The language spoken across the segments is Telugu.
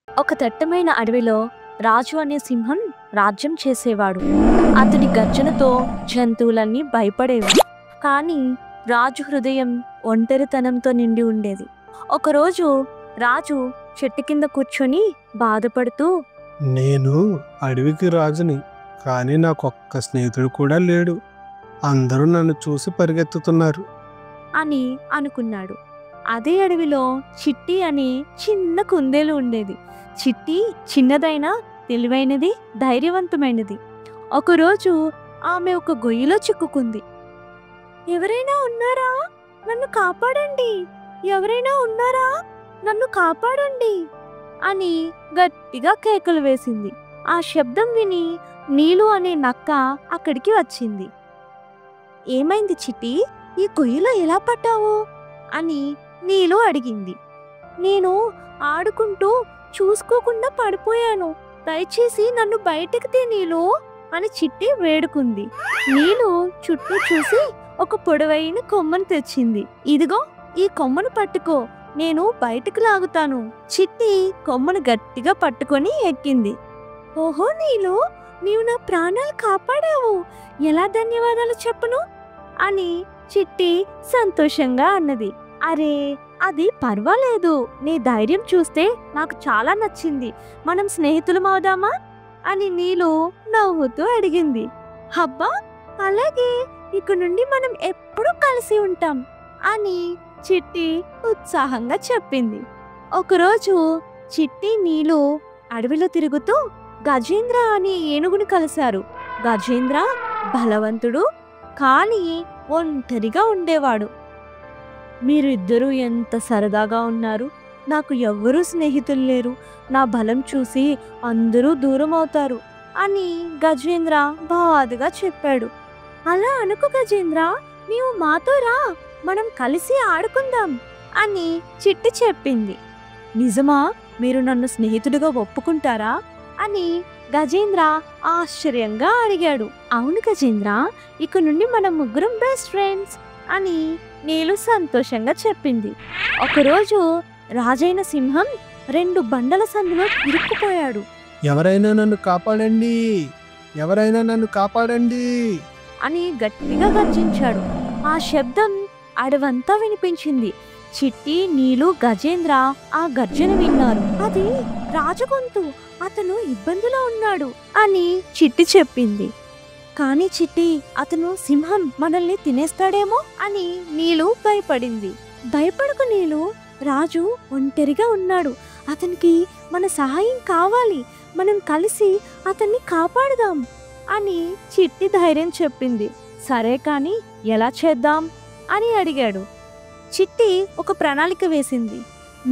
ఒక దట్టమైన అడవిలో రాజు అనే సింహం రాజ్యం చేసేవాడు. అతని గర్జనతో జంతువులన్నీ భయపడేవి. కానీ రాజు హృదయం ఒంటరితనంతో నిండి ఉండేది. ఒకరోజు రాజు చెట్టు కింద కూర్చొని బాధపడుతూ, నేను అడవికి రాజుని, కానీ నాకొక్క స్నేహితుడు కూడా లేడు. అందరూ నన్ను చూసి పరిగెత్తుతున్నారు అని అనుకున్నాడు. అదే అడవిలో చిట్టి అనే చిన్న కుందేలు ఉండేది. చిట్టి చిన్నదైనా తెలివైనది, ధైర్యవంతమైనది. ఒకరోజు ఆమె ఒక గొయ్యిలో చిక్కుకుంది. ఎవరైనా ఉన్నారా? నన్ను కాపాడండి! ఎవరైనా ఉన్నారా? నన్ను కాపాడండి! అని గట్టిగా కేకలు వేసింది. ఆ శబ్దం విని నీలు అనే నక్క అక్కడికి వచ్చింది. ఏమైంది చిట్టి? ఈ గొయ్యిలో ఎలా పడ్డావు? అని నీలు అడిగింది. నేను ఆడుకుంటూ చూసుకోకుండా పడిపోయాను. దయచేసి నన్ను బయటకు తీ నీలు అని చిట్టి వేడుకుంది. నీలు చుట్టూ చూసి ఒక పొడవైన కొమ్మను తెచ్చింది. ఇదిగో ఈ కొమ్మను పట్టుకో, నేను బయటకు లాగుతాను. చిట్టి కొమ్మను గట్టిగా పట్టుకొని ఎక్కింది. ఓహో నీలు, నీవు నా ప్రాణాలు కాపాడావు. ఎలా ధన్యవాదాలు చెప్పును అని చిట్టి సంతోషంగా అన్నది. అరే, అది పర్వాలేదు. నీ ధైర్యం చూస్తే నాకు చాలా నచ్చింది. మనం స్నేహితులం అవుదామా అని నీలు నవ్వుతూ అడిగింది. హబ్బా, అలాగే, ఇక నుండి మనం ఎప్పుడూ కలిసి ఉంటాం అని చిట్టి ఉత్సాహంగా చెప్పింది. ఒకరోజు చిట్టి నీలు అడవిలో తిరుగుతూ గజేంద్ర అనే ఏనుగుని కలిశారు. గజేంద్ర బలవంతుడు, కానీ ఒంటరిగా ఉండేవాడు. మీరు ఇద్దరూ ఎంత సరదాగా ఉన్నారు. నాకు ఎవ్వరూ స్నేహితులు లేరు. నా బలం చూసి అందరూ దూరం అవుతారు అని గజేంద్ర బాధగా చెప్పాడు. అలా అనుకు గజేంద్ర, నీవు మాతో రా, మనం కలిసి ఆడుకుందాం అని చిట్టి చెప్పింది. నిజమా? మీరు నన్ను స్నేహితుడిగా ఒప్పుకుంటారా అని గజేంద్ర ఆశ్చర్యంగా అడిగాడు. అవును గజేంద్ర, ఇక నుండి మనం ముగ్గురం బెస్ట్ ఫ్రెండ్స్ అని నీలు సంతోషంగా చెప్పింది. ఒకరోజు రాజైన సింహం 2 బండల సందులో ఇరుక్కుపోయాడు. ఎవరైనా నన్ను కాపాడండి, ఎవరైనా నన్ను కాపాడండి అని గట్టిగా గర్జించాడు. ఆ శబ్దం అడవంతా వినిపించింది. చిట్టి, నీలు, గజేంద్ర ఆ గర్జన విన్నారు. అది రాజగొంతు, అతను ఇబ్బందిలో ఉన్నాడు అని చిట్టి చెప్పింది. కానీ చిట్టి, అతను సింహం, మనల్ని తినేస్తాడేమో అని నీలు భయపడింది. భయపడకు నీలు, రాజు ఒంటరిగా ఉన్నాడు. అతనికి మన సహాయం కావాలి. మనం కలిసి అతన్ని కాపాడుదాం అని చిట్టి ధైర్యం చెప్పింది. సరే, కానీ ఎలా చేద్దాం అని అడిగాడు. చిట్టి ఒక ప్రణాళిక వేసింది.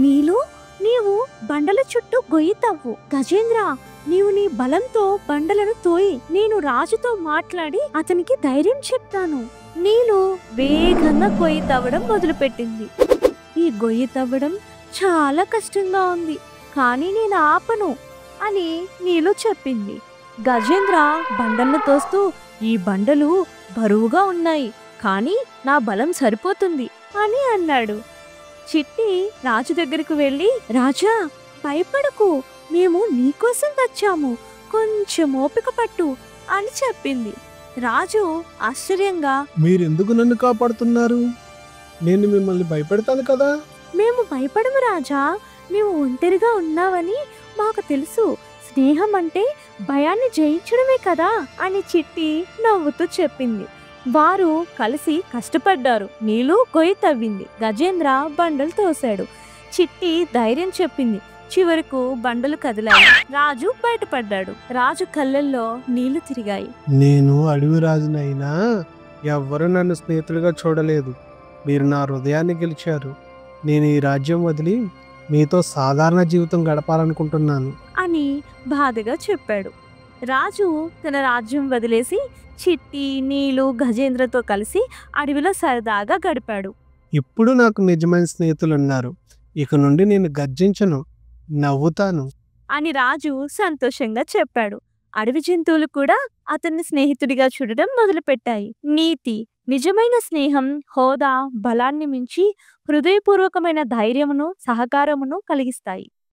నీలు, నీవు బండల చుట్టూ గొయ్యి తవ్వు. గజేంద్ర, నీవు నీ బలంతో బండలను తోయి. నేను రాజుతో మాట్లాడి అతనికి ధైర్యం చెప్తాను. నీలు వేగంగా గొయ్యి తవ్వడం మొదలుపెట్టింది. ఈ గొయ్యి తవ్వడం చాలా కష్టంగా ఉంది, కానీ నేను ఆపను అని నీలు చెప్పింది. గజేంద్ర బండలను తోస్తూ, ఈ బండలు బరువుగా ఉన్నాయి, కానీ నా బలం సరిపోతుంది అని అన్నాడు. చిట్టి రాజు దగ్గరకు వెళ్ళి, రాజా, భయపడకు, మేము నీకోసం వచ్చాము, కొంచెం ఓపిక పట్టు అని చెప్పింది. రాజు ఆశ్చర్యంగా, మీరెందుకు నన్ను కాపాడుతున్నారు? నేను మిమ్మల్ని భయపెడతాను కదా. మేము భయపడము రాజా, మేము ఒంటరిగా ఉన్నావని మాకు తెలుసు. స్నేహం అంటే భయాన్ని జయించడమే కదా అని చిట్టి నవ్వుతూ చెప్పింది. వారు కలిసి కష్టపడ్డారు. నీలు గొయ్యి తవ్వింది, గజేంద్ర బండలు తోశాడు. చిట్టి ధైర్యం చెప్పింది. చివరకు బండలు కదిలాయి. రాజు బయటపడ్డాడు. రాజు కళ్ళల్లో నీళ్లు తిరిగాయి. నేను అడవి రాజునైనా ఎవ్వరూ నన్ను స్నేహితుడిగా చూడలేదు. మీరు నా హృదయాన్ని గెలిచారు. నేను ఈ రాజ్యం వదిలి మీతో సాధారణ జీవితం గడపాలనుకుంటున్నాను అని బాధగా చెప్పాడు. రాజు తన రాజ్యం వదిలేసి చిట్టి, నీలు, గజేంద్రతో కలిసి అడవిలో సరదాగా గడిపాడు. ఇప్పుడు నాకు నిజమైన స్నేహితులు ఉన్నారు. ఇక నుండి నేను గర్జించను, నవ్వుతాను అని రాజు సంతోషంగా చెప్పాడు. అడవి జంతువులు కూడా అతన్ని స్నేహితుడిగా చూడడం మొదలుపెట్టాయి. నీతి: నిజమైన స్నేహం హోదా, బలాన్ని మించి హృదయపూర్వకమైన ధైర్యమును, సహకారమును కలిగిస్తాయి.